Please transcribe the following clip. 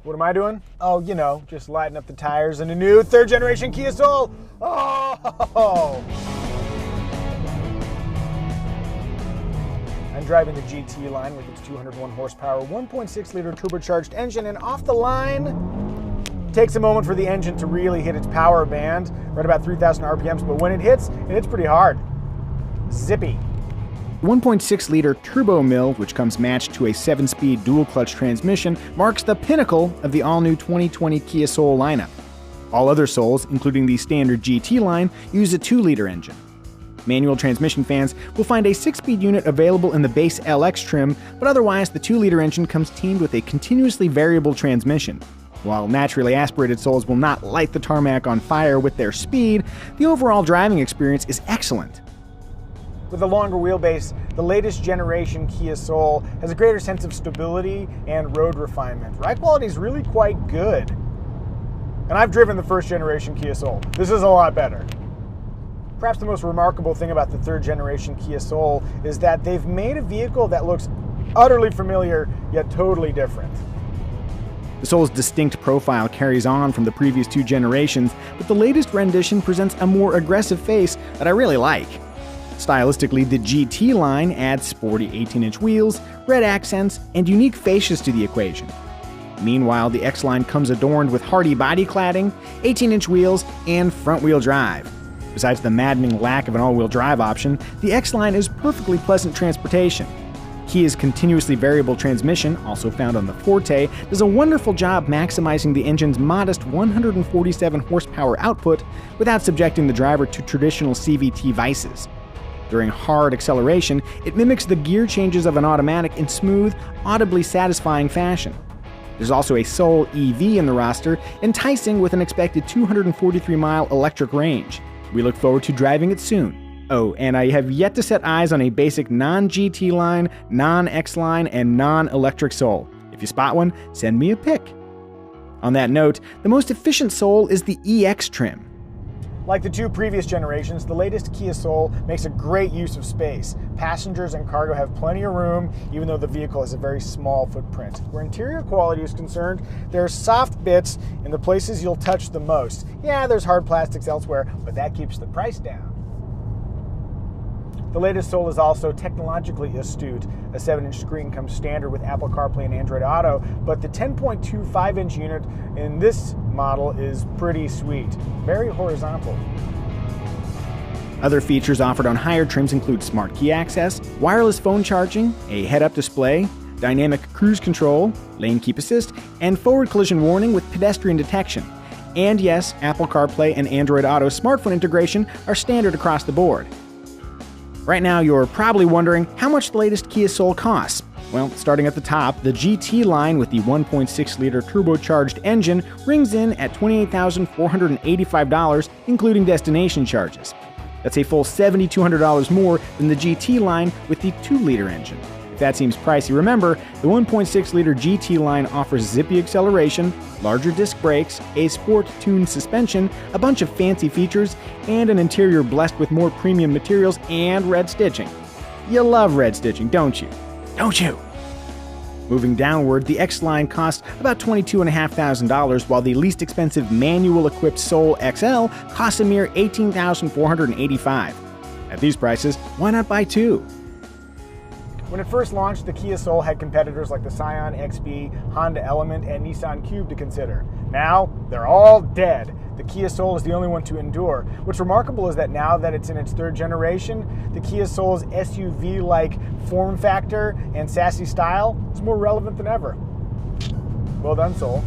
What am I doing? Oh, you know, just lighting up the tires in a new third generation Kia Soul. Oh! I'm driving the GT line with its 201 horsepower, 1.6 liter turbocharged engine, and off the line, takes a moment for the engine to really hit its power band, right about 3,000 RPMs, but when it hits pretty hard. Zippy. 1.6-liter turbo mill, which comes matched to a 7-speed dual-clutch transmission, marks the pinnacle of the all-new 2020 Kia Soul lineup. All other Souls, including the standard GT line, use a 2-liter engine. Manual transmission fans will find a 6-speed unit available in the base LX trim, but otherwise the 2-liter engine comes teamed with a continuously variable transmission. While naturally aspirated Souls will not light the tarmac on fire with their speed, the overall driving experience is excellent. With a longer wheelbase, the latest generation Kia Soul has a greater sense of stability and road refinement. Ride quality is really quite good. And I've driven the first generation Kia Soul. This is a lot better. Perhaps the most remarkable thing about the third generation Kia Soul is that they've made a vehicle that looks utterly familiar, yet totally different. The Soul's distinct profile carries on from the previous two generations, but the latest rendition presents a more aggressive face that I really like. Stylistically, the GT line adds sporty 18-inch wheels, red accents, and unique fascias to the equation. Meanwhile, the X-Line comes adorned with hardy body cladding, 18-inch wheels, and front-wheel drive. Besides the maddening lack of an all-wheel drive option, the X-Line is perfectly pleasant transportation. Kia's continuously variable transmission, also found on the Forte, does a wonderful job maximizing the engine's modest 147 horsepower output without subjecting the driver to traditional CVT vices. During hard acceleration, it mimics the gear changes of an automatic in smooth, audibly satisfying fashion. There's also a Soul EV in the roster, enticing with an expected 243-mile electric range. We look forward to driving it soon. Oh, and I have yet to set eyes on a basic non-GT line, non-X line, and non-electric Soul. If you spot one, send me a pic. On that note, the most efficient Soul is the EX trim. Like the two previous generations, the latest Kia Soul makes a great use of space. Passengers and cargo have plenty of room, even though the vehicle has a very small footprint. Where interior quality is concerned, there are soft bits in the places you'll touch the most. Yeah, there's hard plastics elsewhere, but that keeps the price down. The latest Soul is also technologically astute. A 7-inch screen comes standard with Apple CarPlay and Android Auto, but the 10.25-inch unit in this model is pretty sweet. Very horizontal. Other features offered on higher trims include smart key access, wireless phone charging, a head-up display, dynamic cruise control, lane keep assist, and forward collision warning with pedestrian detection. And yes, Apple CarPlay and Android Auto smartphone integration are standard across the board. Right now, you're probably wondering how much the latest Kia Soul costs. Well, starting at the top, the GT line with the 1.6-liter turbocharged engine rings in at $28,485, including destination charges. That's a full $7,200 more than the GT line with the 2-liter engine. If that seems pricey, remember, the 1.6-liter GT line offers zippy acceleration, larger disc brakes, a sport-tuned suspension, a bunch of fancy features, and an interior blessed with more premium materials and red stitching. You love red stitching, don't you? Don't you? Moving downward, the X-Line costs about $22,500, while the least expensive manual-equipped Soul XL costs a mere $18,485. At these prices, why not buy two? When it first launched, the Kia Soul had competitors like the Scion XB, Honda Element, and Nissan Cube to consider. Now, they're all dead. The Kia Soul is the only one to endure. What's remarkable is that now that it's in its third generation, the Kia Soul's SUV-like form factor and sassy style is more relevant than ever. Well done, Soul.